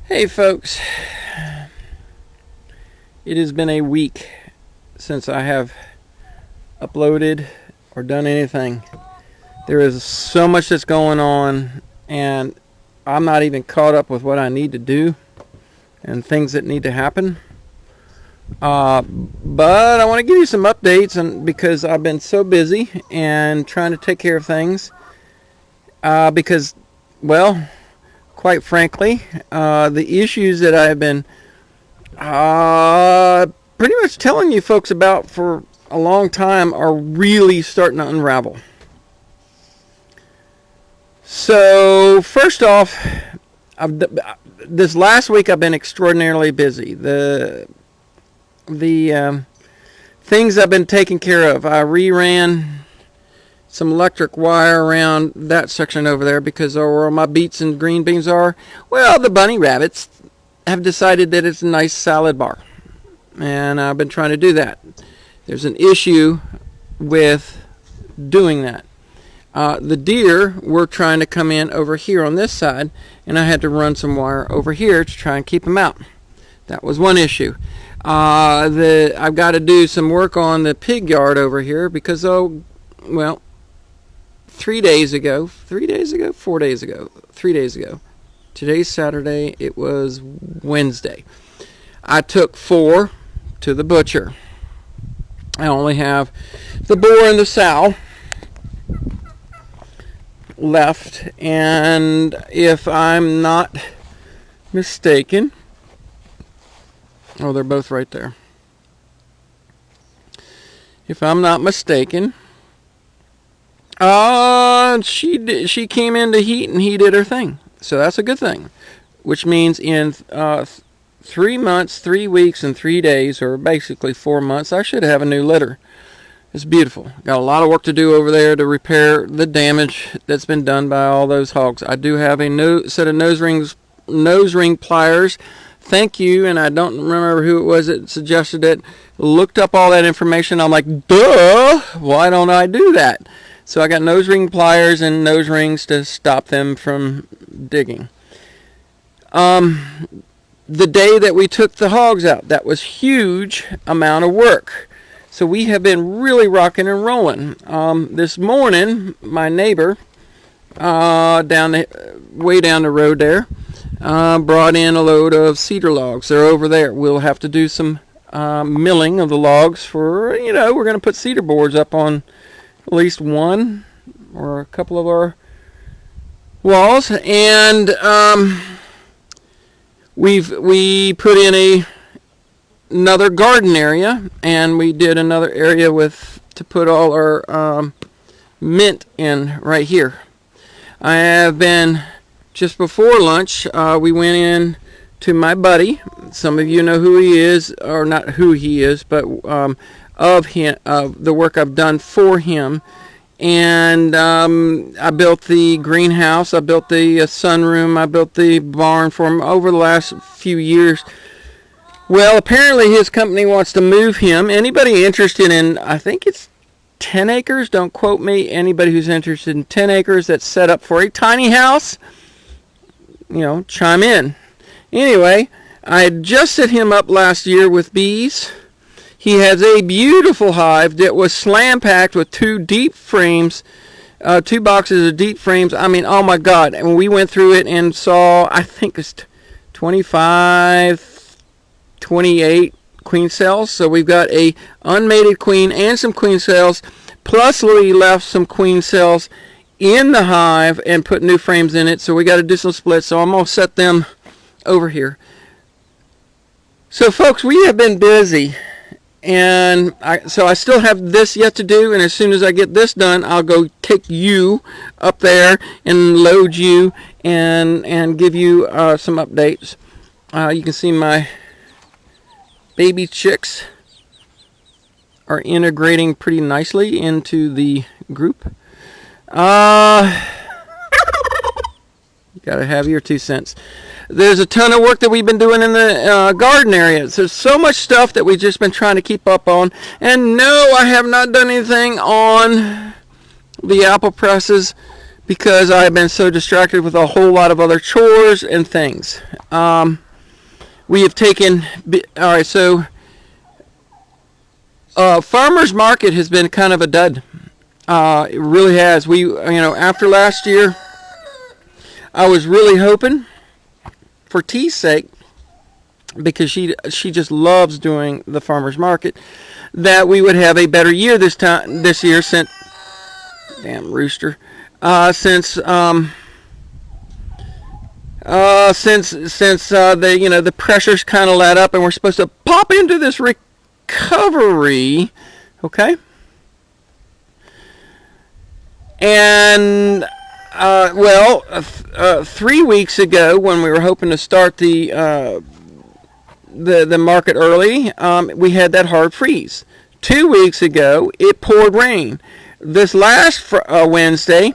Hey folks, it has been a week since I have uploaded or done anything. There is so much that's going on and I'm not even caught up with what I need to do and things that need to happen. But I want to give you some updates because I've been so busy and trying to take care of things because, well, quite frankly, the issues that I've been pretty much telling you folks about for a long time are really starting to unravel. So, first off, this last week I've been extraordinarily busy. The things I've been taking care of, I reran some electric wire around that section over there because where my beets and green beans are, well, the bunny rabbits have decided that it's a nice salad bar. And I've been trying to do that. There's an issue with doing that. The deer were trying to come in over here on this side, and I had to run some wire over here to try and keep them out. That was one issue. I've got to do some work on the pig yard over here because, 3 days ago, today's Saturday, it was Wednesday, I took 4 to the butcher. I only have the boar and the sow left, and if I'm not mistaken, they're both right there. If I'm not mistaken, she came in to heat and he did her thing. So that's a good thing. Which means in 3 months, 3 weeks, and 3 days, or basically 4 months, I should have a new litter. It's beautiful. Got a lot of work to do over there to repair the damage that's been done by all those hogs. I do have a set of nose ring pliers. Thank you, and I don't remember who it was that suggested it. Looked up all that information. I'm like, duh, why don't I do that? So I got nose ring pliers and nose rings to stop them from digging. The day that we took the hogs out, that was way amount of work. So we have been really rocking and rolling. This morning, my neighbor, way down the road there, brought in a load of cedar logs. They're over there. We'll have to do some milling of the logs for, we're going to put cedar boards up on at least one or a couple of our walls, and we put in another garden area, and we did another area to put all our mint in right here. I have been, just before lunch, we went in to my buddy. Some of you know who he is, or not who he is, but of the work I've done for him. And I built the greenhouse, I built the sunroom, I built the barn for him over the last few years. Well, apparently his company wants to move him. Anybody interested in, I think it's 10 acres, don't quote me, anybody who's interested in 10 acres that's set up for a tiny house, chime in. Anyway, I had just set him up last year with bees. He has a beautiful hive that was slam-packed with 2 deep frames, 2 boxes of deep frames. I mean, oh my God. And we went through it and saw, I think it's 28 queen cells. So we've got a unmated queen and some queen cells. Plus we left some queen cells in the hive and put new frames in it. So we got to do some splits. So I'm going to set them over here. So folks, we have been busy. And so I still have this yet to do, and as soon as I get this done, I'll go take you up there and load you and give you some updates. You can see my baby chicks are integrating pretty nicely into the group. Gotta have your 2 cents. There's a ton of work that we've been doing in the garden areas. There's so much stuff that we've just been trying to keep up on. And no, I have not done anything on the apple presses because I've been so distracted with a whole lot of other chores and things. We have taken, all right, so farmers market has been kind of a dud. It really has. After last year, I was really hoping, for T's sake, because she just loves doing the farmers market, that we would have a better year this year. Since damn rooster, since the the pressure's kind of let up and we're supposed to pop into this recovery, okay? And 3 weeks ago, when we were hoping to start the market early, we had that hard freeze. 2 weeks ago, it poured rain. This last Wednesday,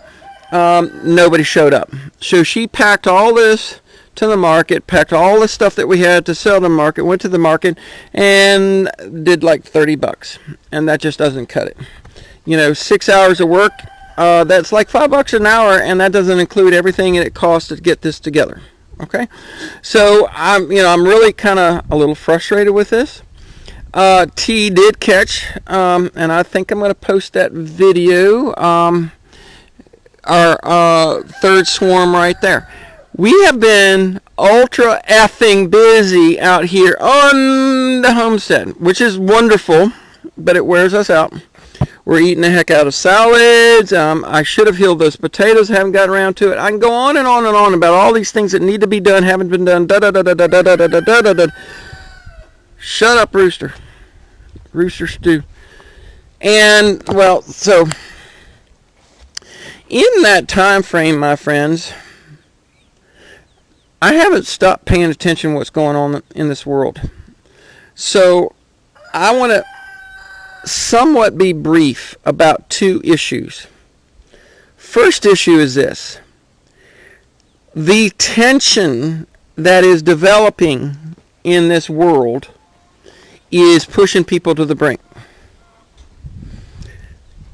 nobody showed up. So she packed all this to the market, packed all the stuff that we had to sell to the market, went to the market, and did like $30. And that just doesn't cut it. 6 hours of work, that's like $5 an hour, and that doesn't include everything it costs to get this together. Okay, so I'm really kind of a little frustrated with this. T did catch, and I think I'm going to post that video. Our third swarm right there. We have been ultra effing busy out here on the homestead, which is wonderful, but it wears us out. We're eating the heck out of salads. I should have healed those potatoes. Haven't gotten around to it. I can go on and on and on about all these things that need to be done, haven't been done. Shut up, rooster. Rooster stew. And so in that time frame, my friends, I haven't stopped paying attention to what's going on in this world. So I want to somewhat be brief about two issues. First issue is this: the tension that is developing in this world is pushing people to the brink.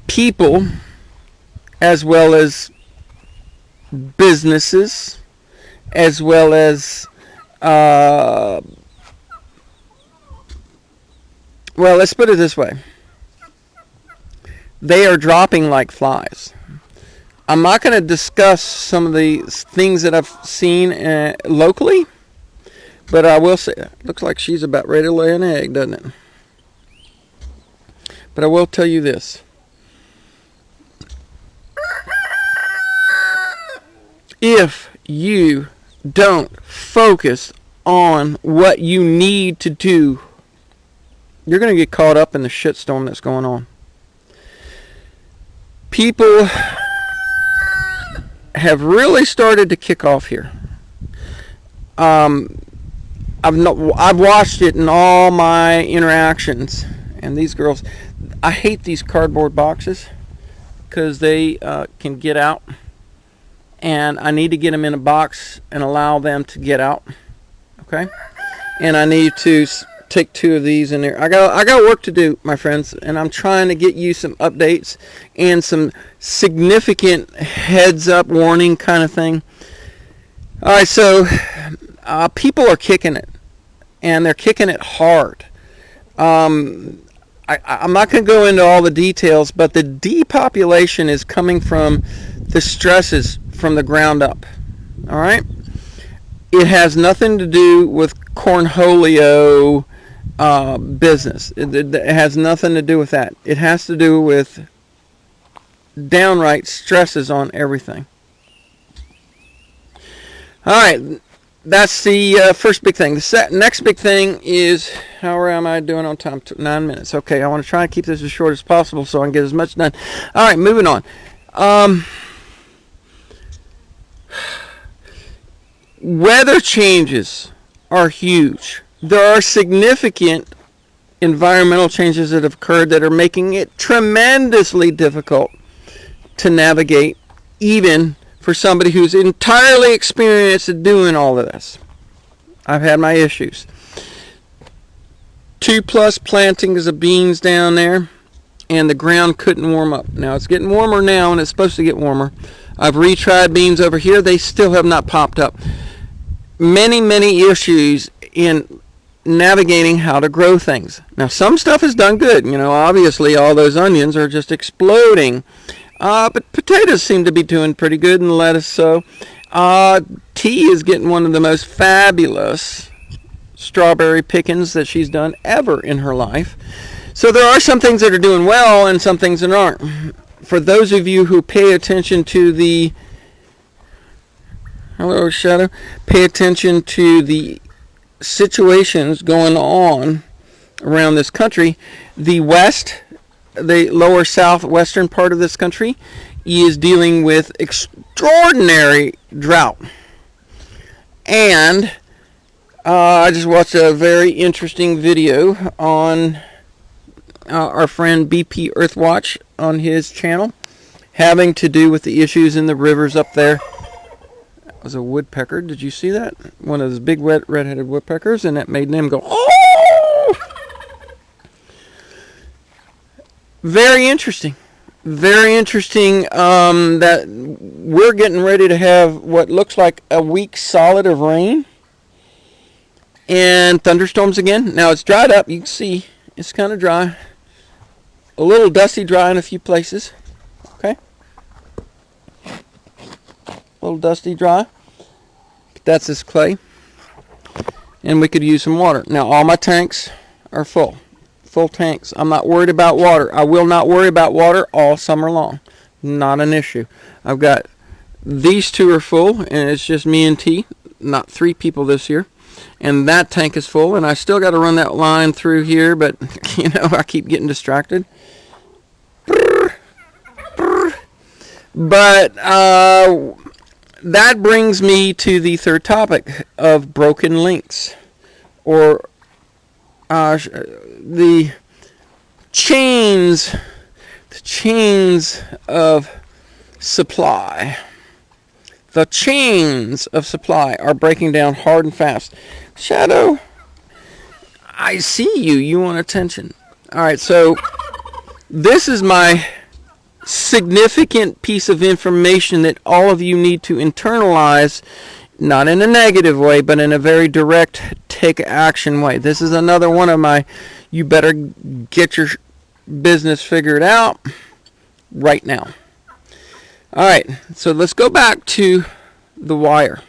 People, as well as businesses, as well as let's put it this way. They are dropping like flies. I'm not going to discuss some of the things that I've seen locally, but I will say, looks like she's about ready to lay an egg, doesn't it? But I will tell you this. If you don't focus on what you need to do, you're going to get caught up in the shitstorm that's going on. People have really started to kick off here. I've watched it in all my interactions, and these girls, I hate these cardboard boxes because they can get out, and I need to get them in a box and allow them to get out. Okay, and I need to take 2 of these in there. I got work to do, my friends, and I'm trying to get you some updates and some significant heads up warning kind of thing. All right, so people are kicking it, and they're kicking it hard. I'm not going to go into all the details, but the depopulation is coming from the stresses from the ground up. All right? It has nothing to do with cornholio business. It has nothing to do with that. It has to do with downright stresses on everything. All right, that's the first big thing. The next big thing is, how am I doing on time? 9 minutes. Okay, I want to try and keep this as short as possible so I can get as much done. All right, moving on. Weather changes are huge. There are significant environmental changes that have occurred that are making it tremendously difficult to navigate, even for somebody who's entirely experienced at doing all of this. I've had my issues. 2+ plantings of beans down there, and the ground couldn't warm up. Now it's getting warmer now, and it's supposed to get warmer. I've retried beans over here. They still have not popped up. Many issues in navigating how to grow things. Now, some stuff is done good. Obviously all those onions are just exploding. But potatoes seem to be doing pretty good, and lettuce so. Tea is getting one of the most fabulous strawberry pickings that she's done ever in her life. So there are some things that are doing well and some things that aren't. For those of you who pay attention to the pay attention to the situations going on around this country, the lower southwestern part of this country is dealing with extraordinary drought. And I just watched a very interesting video on our friend BP Earthwatch on his channel, having to do with the issues in the rivers up there. That was a woodpecker. Did you see that? One of those big red-headed woodpeckers, and that made them go, oh! Very interesting. Very interesting that we're getting ready to have what looks like a week solid of rain and thunderstorms again. Now, it's dried up. You can see it's kind of dry. A little dusty dry in a few places. Okay. A little dusty dry. That's this clay. And we could use some water. Now, all my tanks are full. Full tanks. I'm not worried about water. I will not worry about water all summer long. Not an issue. I've got these two are full, and it's just me and T. Not 3 people this year. And that tank is full, and I still got to run that line through here, but I keep getting distracted. But that brings me to the third topic of broken links, or the chains of supply. The chains of supply are breaking down hard and fast. Shadow, I see you. You want attention. All right, so this is my significant piece of information that all of you need to internalize, not in a negative way, but in a very direct take action way. This is another one of my, you better get your business figured out right now. All right, so let's go back to the wire.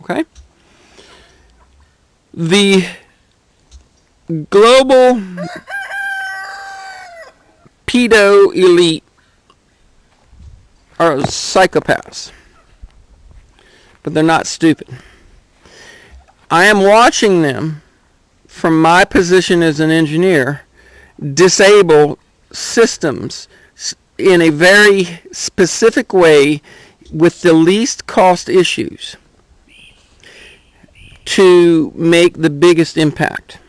Okay? The global pedo elite are psychopaths, but they're not stupid. I am watching them from my position as an engineer disable systems in a very specific way with the least cost issues to make the biggest impact.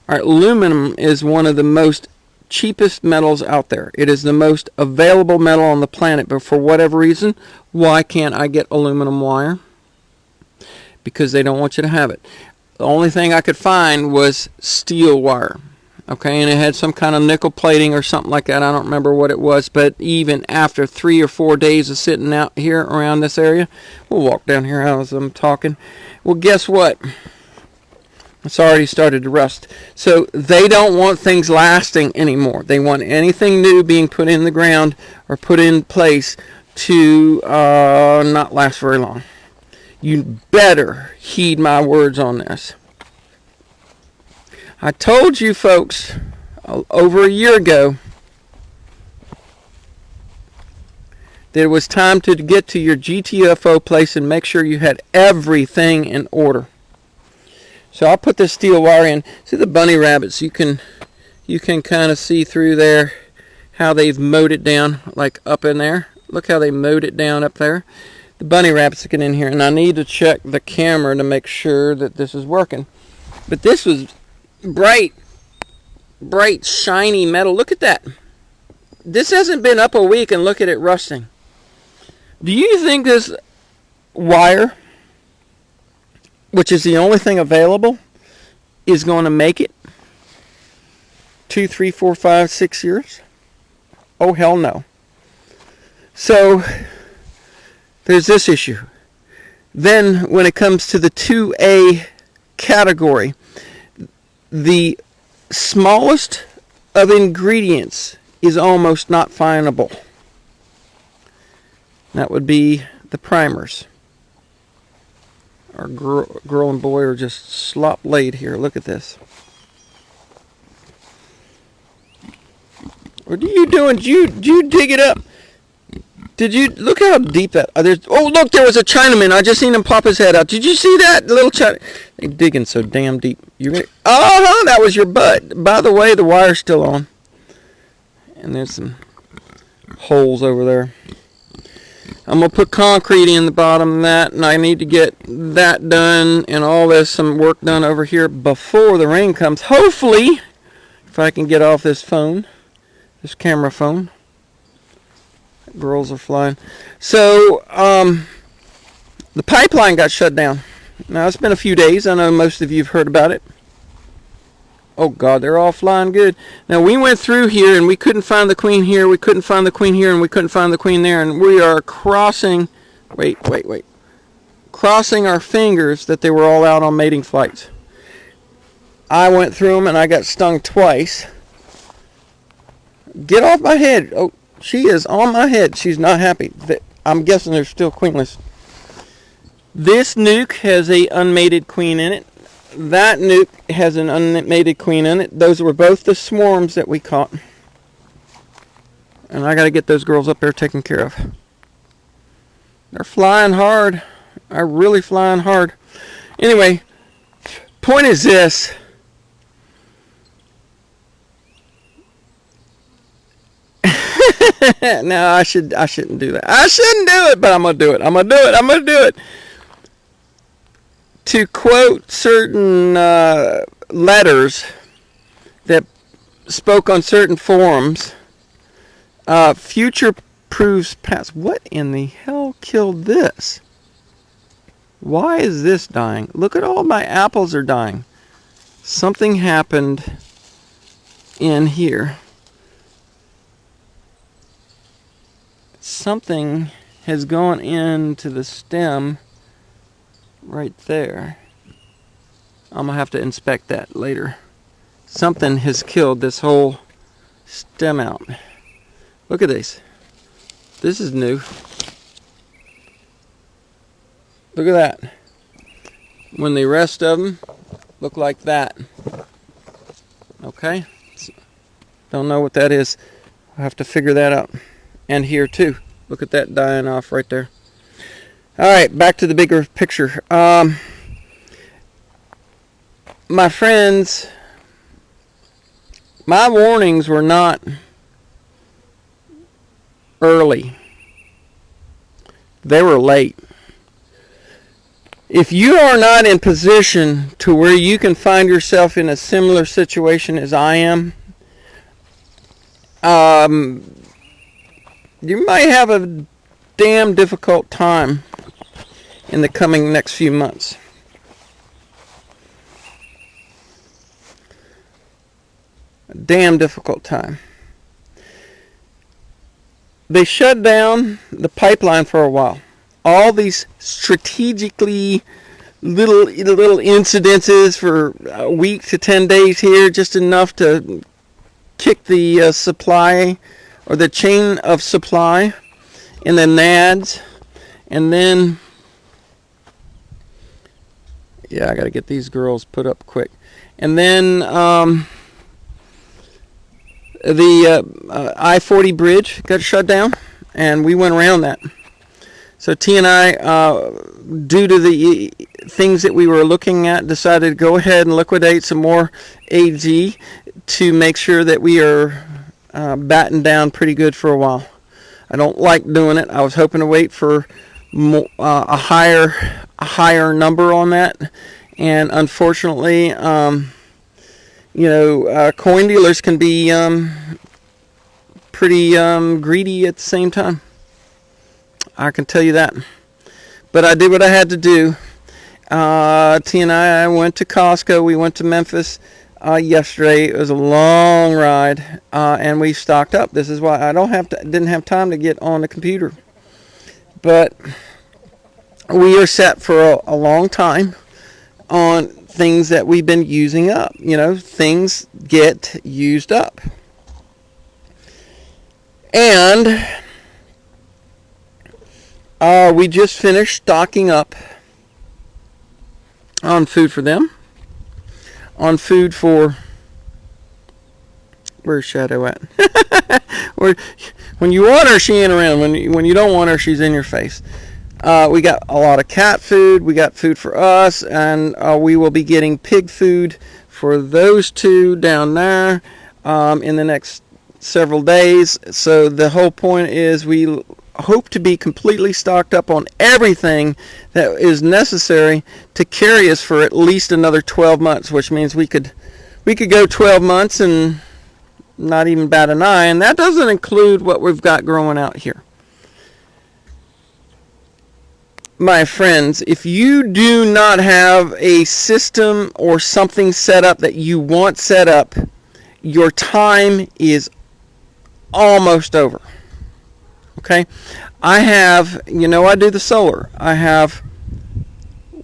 All right, aluminum is one of the most cheapest metals out there. It is the most available metal on the planet, but for whatever reason, why can't I get aluminum wire? Because they don't want you to have it. The only thing I could find was steel wire. Okay, and it had some kind of nickel plating or something like that. I don't remember what it was, but even after 3 or 4 days of sitting out here around this area, we'll walk down here as I'm talking. Well, guess what? It's already started to rust. So they don't want things lasting anymore. They want anything new being put in the ground or put in place to not last very long. You better heed my words on this. I told you folks over a year ago that it was time to get to your GTFO place and make sure you had everything in order. So I'll put this steel wire in. See the bunny rabbits? You can kind of see through there how they've mowed it down, like up in there. Look how they mowed it down up there. The bunny rabbits get in here, and I need to check the camera to make sure that this is working. But this was bright, shiny metal. Look at that. This hasn't been up a week, and look at it rusting. Do you think this wire, which is the only thing available, is going to make it 2, 3, 4, 5, 6 years? Oh, hell no. So there's this issue. Then when it comes to the 2A category, the smallest of ingredients is almost not findable. That would be the primers. Our girl and boy are just slop laid here. Look at this. What are you doing? Did you dig it up? Did you look how deep that? Oh, look, there was a Chinaman. I just seen him pop his head out. Did you see that little China? They're digging so damn deep. That was your butt. By the way, the wire's still on, and there's some holes over there. I'm gonna put concrete in the bottom of that, and I need to get that done and all this some work done over here before the rain comes. Hopefully, if I can get off this phone, this camera phone. Girls are flying. So, the pipeline got shut down. Now, it's been a few days. I know most of you have heard about it. Oh, God, they're all flying good. Now, we went through here, and we couldn't find the queen here. We couldn't find the queen here, and we couldn't find the queen there. And we are crossing... Wait. Crossing our fingers that they were all out on mating flights. I went through them, and I got stung twice. Get off my head. Oh. She is on my head. She's not happy. I'm guessing they're still queenless. This nuke has a unmated queen in it. That nuke has an unmated queen in it. Those were both the swarms that we caught. And I got to get those girls up there taken care of. They're flying hard. They're really flying hard. Anyway, point is this. No, I shouldn't do that. I shouldn't do it, but I'm gonna do it. I'm gonna do it. To quote certain letters that spoke on certain forums, future proves past. What in the hell killed this? Why is this dying? Look at all my apples are dying. Something happened in here. Something has gone into the stem right there. I'm gonna have to inspect that later. Something has killed this whole stem out. Look at this. This is new. Look at that. When the rest of them look like that. Okay? Don't know what that is. I'll have to figure that out. And here too. Look at that dying off right there. Alright, back to the bigger picture. My friends, my warnings were not early. They were late. If you are not in position to where you can find yourself in a similar situation as I am, you might have a damn difficult time in the coming next few months. A damn difficult time. They shut down the pipeline for a while. All these strategically little incidences for a week to 10 days here, just enough to kick the supply or the chain of supply in the nads. And then, yeah, I got to get these girls put up quick. And then the I-40 bridge got shut down, and we went around that. So T and I, due to the things that we were looking at, decided to go ahead and liquidate some more AG to make sure that we are battened down pretty good for a while. I don't like doing it. I was hoping to wait for a higher number on that, and unfortunately, coin dealers can be pretty greedy at the same time. I can tell you that. But I did what I had to do. T and I went to Costco. We went to Memphis yesterday. It was a long ride, and we stocked up. This is why I didn't have time to get on the computer. But we are set for a long time on things that we've been using up. You know, things get used up. And we just finished stocking up on food for them. On food for... Where's Shadow at? When you want her, she ain't around. When you don't want her, she's in your face. We got a lot of cat food. We got food for us. And we will be getting pig food for those two down there in the next several days. So the whole point is we hope to be completely stocked up on everything that is necessary to carry us for at least another 12 months, which means we could go 12 months and not even bat an eye, and that doesn't include what we've got growing out here. My friends, if you do not have a system or something set up that you want set up, your time is almost over. Okay? I do the solar. I have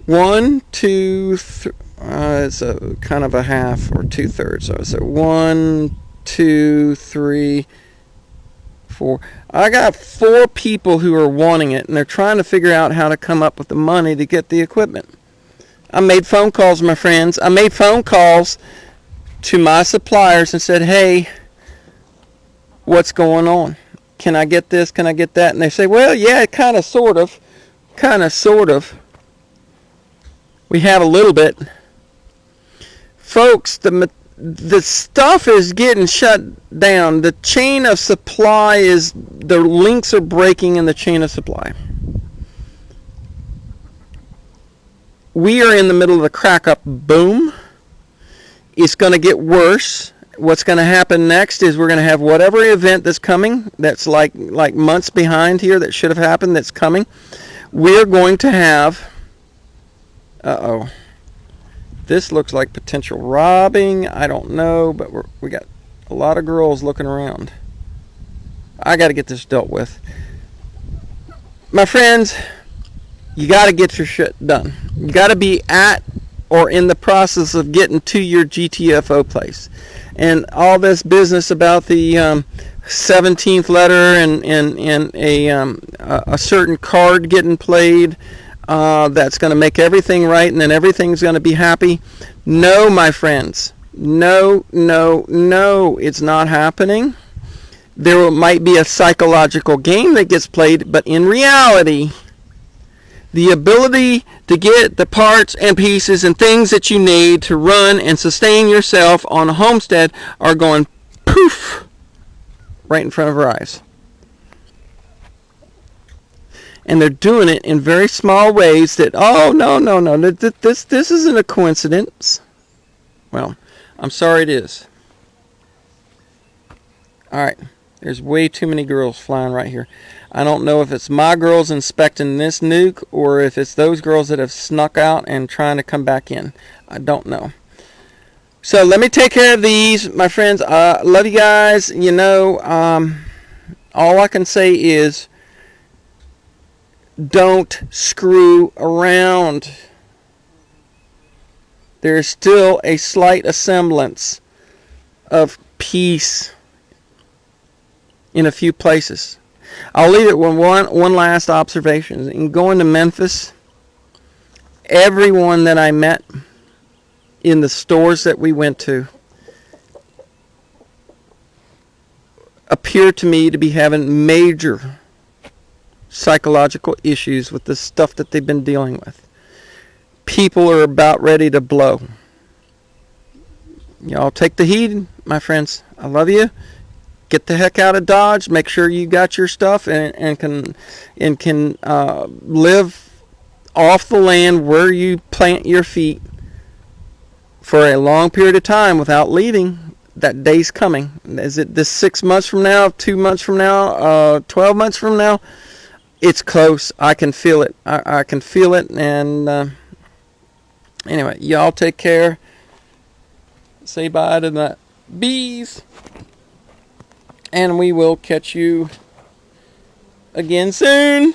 1, 2, 3, it's a kind of a half or 2/3. So 1, 2, 3, 4. I got 4 people who are wanting it, and they're trying to figure out how to come up with the money to get the equipment. I made phone calls, my friends. I made phone calls to my suppliers and said, hey, what's going on? Can I get this? Can I get that? And they say, well, yeah, kind of, sort of. We have a little bit. Folks, the stuff is getting shut down. The chain of supply the links are breaking in the chain of supply. We are in the middle of the crack up boom. It's going to get worse. What's going to happen next is we're going to have whatever event that's coming, that's like months behind here, that should have happened, that's coming. We're going to have... This looks like potential robbing. I don't know, but we got a lot of girls looking around. I got to get this dealt with. My friends, you got to get your shit done. You got to be at or in the process of getting to your GTFO place. And all this business about the 17th letter and a certain card getting played, that's going to make everything right and then everything's going to be happy. No, my friends. No, it's not happening. There might be a psychological game that gets played, but in reality, the ability to get the parts and pieces and things that you need to run and sustain yourself on a homestead are going poof right in front of our eyes. And they're doing it in very small ways that, no, this isn't a coincidence. Well, I'm sorry it is. All right, there's way too many girls flying right here. I don't know if it's my girls inspecting this nuke or if it's those girls that have snuck out and trying to come back in. I don't know. So let me take care of these, my friends. Love you guys. All I can say is don't screw around. There is still a slight semblance of peace in a few places. I'll leave it with one last observation. In going to Memphis, everyone that I met in the stores that we went to appeared to me to be having major psychological issues with the stuff that they've been dealing with. People are about ready to blow. Y'all take the heat, my friends. I love you. Get the heck out of Dodge. Make sure you got your stuff and can live off the land where you plant your feet for a long period of time without leaving. That day's coming. Is it this 6 months from now, 2 months from now, 12 months from now? It's close. I can feel it. I can feel it. And anyway, y'all take care. Say bye to the bees. And we will catch you again soon.